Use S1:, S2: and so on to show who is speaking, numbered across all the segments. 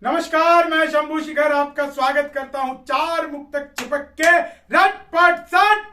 S1: नमस्कार, मैं शंभू शिखर आपका स्वागत करता हूं चार मुक्तक चिपक के रटपट सट।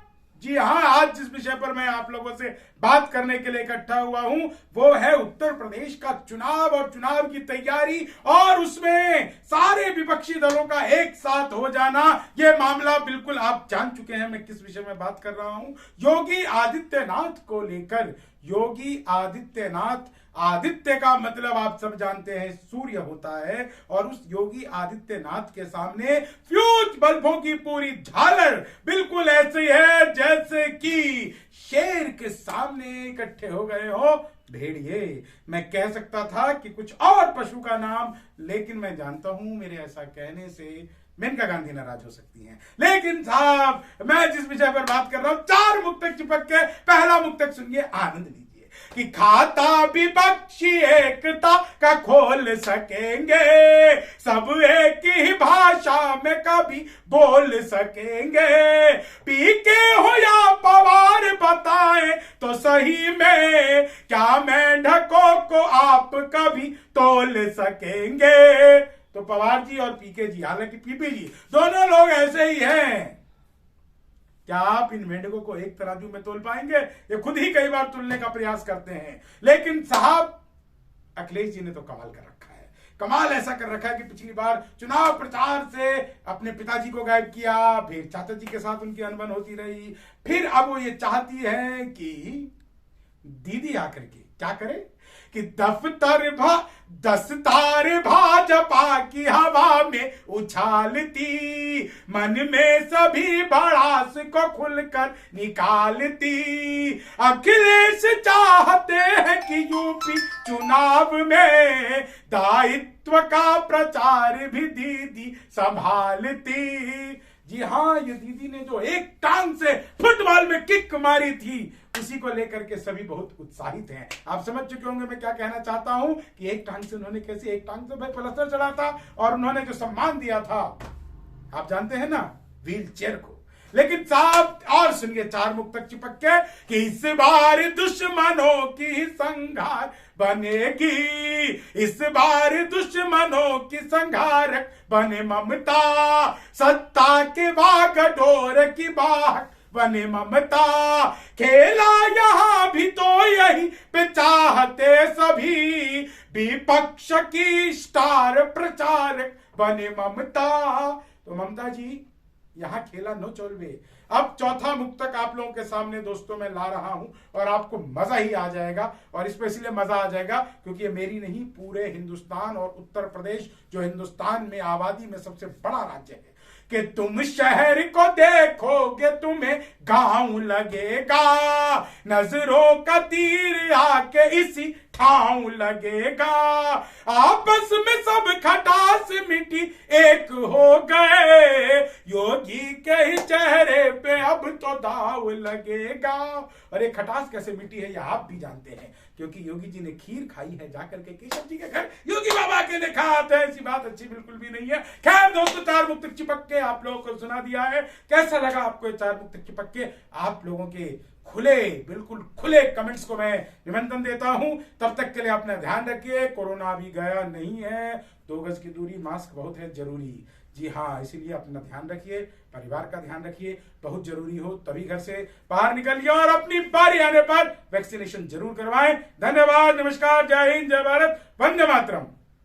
S1: जी हां, आज जिस विषय पर मैं आप लोगों से बात करने के लिए इकट्ठा हुआ हूं वो है उत्तर प्रदेश का चुनाव और चुनाव की तैयारी और उसमें सारे विपक्षी दलों का एक साथ हो जाना। यह मामला बिल्कुल आप जान चुके हैं मैं किस विषय में बात कर रहा हूं। योगी आदित्यनाथ को लेकर, योगी आदित्यनाथ, आदित्य का मतलब आप सब जानते हैं सूर्य होता है, और उस योगी आदित्यनाथ के सामने फ्यूज बल्बों की पूरी झालर बिल्कुल ऐसी है जैसे कि शेर के सामने इकट्ठे हो गए हो भेड़िए। मैं कह सकता था कि कुछ और पशु का नाम, लेकिन मैं जानता हूं मेरे ऐसा कहने से मेनका गांधी नाराज हो सकती हैं। लेकिन साहब, मैं जिस विषय पर बात कर रहा हूं, चार मुक्तक चिपक के पहला मुक्तक सुनिए, आनंद लीजिए। कि खाता विपक्षी एकता का खोल सकेंगे, सब एक ही भाषा में कभी बोल सकेंगे। पीके हो या पवार बताएं तो सही में, क्या मेंढकों को आप कभी तोल सकेंगे। तो पवार जी और पीके जी, हालांकि पीपी जी, दोनों लोग ऐसे ही हैं। क्या आप इन मेंढकों को एक तराजू में तोल पाएंगे? ये खुद ही कई बार तुलने का प्रयास करते हैं। लेकिन साहब, अखिलेश जी ने तो कमाल कर रखा है। कमाल ऐसा कर रखा है कि पिछली बार चुनाव प्रचार से अपने पिताजी को गायब किया, फिर चाचा जी के साथ उनकी अनबन होती रही, फिर अब वो ये चाहती है कि दीदी आकर के क्या करे कि दस्तार भाजपा की हवा में उछालती, मन में सभी भड़ास को खुलकर निकालती। अखिलेश चाहते हैं कि यूपी चुनाव में दायित्व का प्रचार भी दीदी संभालती। जी हां, ये दीदी ने जो एक टांग से फुटबॉल में किक मारी थी, उसी को लेकर के सभी बहुत उत्साहित हैं। आप समझ चुके होंगे मैं क्या कहना चाहता हूं कि एक टांग से उन्होंने कैसे, एक टांग से भाई पलस्तर चढ़ा था, और उन्होंने जो सम्मान दिया था आप जानते हैं ना, व्हील चेयर को। लेकिन साहब, और सुनिए चार मुक्तक चिपक के कि इस बार दुश्मनों की संघार बनेगी, इस बार दुश्मनों की संघारक बने ममता, सत्ता के बागडोर की बाहक बने ममता। खेला यहां भी तो यही पे चाहते सभी, विपक्ष की स्टार प्रचारक बने ममता। तो ममता जी, यहां खेला नो चोलवे। अब चौथा मुक्तक आप लोगों के सामने दोस्तों मैं ला रहा हूं, और आपको मजा ही आ जाएगा। और इसमें इसलिए मजा आ जाएगा क्योंकि ये मेरी नहीं, पूरे हिंदुस्तान और उत्तर प्रदेश जो हिंदुस्तान में आबादी में सबसे बड़ा राज्य है, कि तुम शहर को देखोगे तुम्हें गांव लगेगा, नजरों का तीर आके इसी ठाव लगेगा। आपस में सब खटास मिटी एक हो गए, योगी के ही चेहरे पे अब तो दाव लगेगा। और ये खटास कैसे मिटी है ये आप भी जानते हैं, क्योंकि योगी जी ने खीर खाई है जाकर के केशव जी के घर, योगी बाबा के देखा आता है। ऐसी बात अच्छी बिल्कुल भी नहीं है। खैर दोस्तों, चार मुक्तक चिपक के आप लोगों को सुना दिया है। कैसा लगा आपको ये चार मुक्तक चिपक के? आप लोगों के खुले, बिल्कुल खुले कमेंट्स को मैं निमंत्रण देता हूं। तब तक के लिए अपना ध्यान रखिए, कोरोना अभी गया नहीं है, 2 गज की दूरी, मास्क बहुत है जरूरी। जी हाँ, इसीलिए अपना ध्यान रखिए, परिवार का ध्यान रखिए, बहुत जरूरी हो तभी घर से बाहर निकलिए, और अपनी बारी आने पर वैक्सीनेशन जरूर करवाएं। धन्यवाद, नमस्कार, जय हिंद, जय भारत, वंदे मातरम।